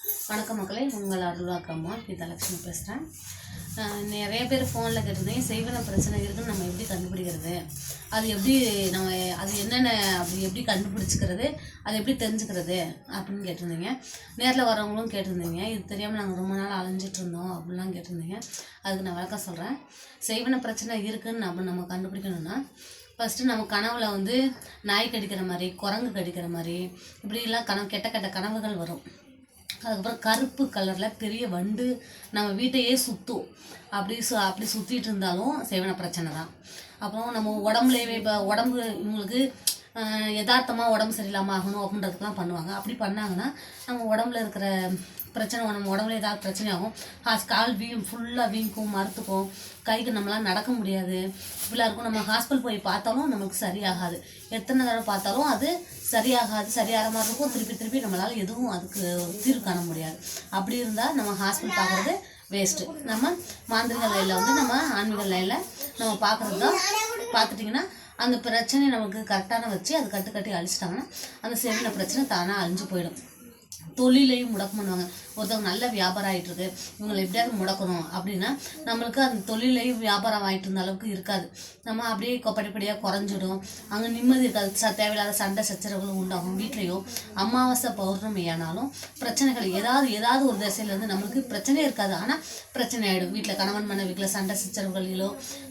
வணக்கம் மக்களே, உங்கள் அருள்வாக்கம்மா கீதாலட்சுமி பேசுகிறேன். நிறைய பேர் ஃபோனில் கேட்டிருந்தீங்க, செய்வன பிரச்சனை இருக்குன்னு நம்ம எப்படி கண்டுபிடிக்கிறது, அது எப்படி நம்ம அது என்னென்ன அப்படி எப்படி கண்டுபிடிச்சிக்கிறது, அதை எப்படி தெரிஞ்சுக்கிறது அப்படின்னு கேட்டிருந்தீங்க. நேரில் வரவங்களும் கேட்டிருந்தீங்க. இது தெரியாமல் நாங்கள் ரொம்ப நாள் அலைஞ்சிட்டு இருந்தோம் அப்படிலாம் கேட்டிருந்தீங்க. அதுக்கு நான் விளக்கம் சொல்கிறேன். செய்வன பிரச்சனை இருக்குன்னு நம்ம கண்டுபிடிக்கணும்னா, ஃபஸ்ட்டு நம்ம கனவுல வந்து நாய் கடிக்கிற மாதிரி, குரங்கு கடிக்கிற மாதிரி, இப்படிலாம் கெட்ட கெட்ட கனவுகள் வரும். அதுக்கப்புறம் கருப்பு கலரில் பெரிய வண்டு நம்ம வீட்டையே சுற்றும். அப்படி சுற்றிட்டு இருந்தாலும் செய்வன பிரச்சனை தான். அப்புறம் நம்ம உடம்புலேயே இப்போ உடம்பு இவங்களுக்கு யதார்த்தமாக உடம்பு சரியில்லாமல் ஆகணும் அப்படின்றதுக்கெலாம் பண்ணுவாங்க. அப்படி பண்ணாங்கன்னா நம்ம உடம்புல இருக்கிற பிரச்சனை, நம்ம உடம்புல ஏதாவது பிரச்சனை ஆகும். கால் ஃபுல்லாக வீங்கும், மறுத்துக்கும், கைக்கு நம்மளால் நடக்க முடியாது, இப்படிலாம் இருக்கும். நம்ம ஹாஸ்பிட்டல் போய் பார்த்தாலும் நமக்கு சரியாகாது. எத்தனை தடவை பார்த்தாலும் அது சரியாகாது, சரியாகிற மாதிரி இருக்கும். திருப்பி நம்மளால் எதுவும் அதுக்கு தீர்வு காண முடியாது. அப்படி இருந்தால் நம்ம ஹாஸ்பிட்டல் பார்க்குறது வேஸ்ட்டு. நம்ம மாந்திரிக லைனில் வந்து நம்ம ஆன்மீக லைனில் நம்ம பார்க்குறது தான். பார்த்துட்டிங்கன்னா அந்த பிரச்சனையை நமக்கு கரெக்டான வச்சு அது கட்டி அழிச்சிட்டாங்கன்னா அந்த செய்வன பிரச்சனை தானாக அழிஞ்சு போயிடும். தொழிலையும் முடக்கம் பண்ணுவாங்க. ஒருத்தவங்க நல்ல வியாபாரம் ஆகிட்டு இருக்கு, இவங்களை எப்படியாவது முடக்கணும் அப்படின்னா நம்மளுக்கு அந்த தொழிலையும் வியாபாரம் ஆகிட்டு இருந்த அளவுக்கு இருக்காது. நம்ம அப்படியே படிப்படியாக குறைஞ்சிடும். அங்கே நிம்மதி இருக்காது. தேவையில்லாத சண்டை சச்சரவுகளும் உண்டாகும். வீட்லேயும் அமாவாசை பௌர்ணமி ஆனாலும் பிரச்சனைகள் ஏதாவது ஒரு திசையிலேருந்து நம்மளுக்கு பிரச்சனையே இருக்காது, ஆனால் பிரச்சனை ஆகிடும். வீட்டில் கணவன் மனைவிக்குள்ள சண்டை சச்சரவுகளிலோ,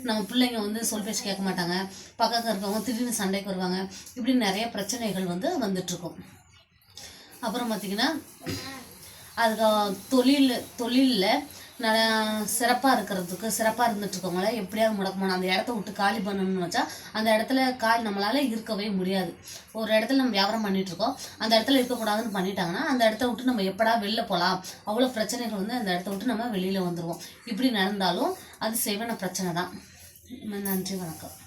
நம்ம பிள்ளைங்க வந்து சொல் பேச்சு கேட்க மாட்டாங்க, பக்கத்தில் இருக்கவங்க திடீர்னு சண்டைக்கு வருவாங்க. இப்படி நிறைய பிரச்சனைகள் வந்துட்டுருக்கும். அப்புறம் பார்த்திங்கன்னா அதுக்கு தொழிலில் சிறப்பாக இருக்கிறதுக்கு, சிறப்பாக இருந்துகிட்ருக்கவங்கள எப்படியாவது முடக்கணும். அந்த இடத்த விட்டு காலி பண்ணணும்னு வச்சா அந்த இடத்துல நம்மளால் இருக்கவே முடியாது. ஒரு இடத்துல நம்ம வியாபாரம் பண்ணிகிட்ருக்கோம், அந்த இடத்துல இருக்கக்கூடாதுன்னு பண்ணிட்டாங்கன்னா அந்த இடத்த விட்டு நம்ம எப்படா வெளில போகலாம், அவ்வளோ பிரச்சனைகள் அந்த இடத்த விட்டு நம்ம வெளியில் வந்துடுவோம். இப்படி நடந்தாலும் அது செய்வன பிரச்சனை தான். நன்றி, வணக்கம்.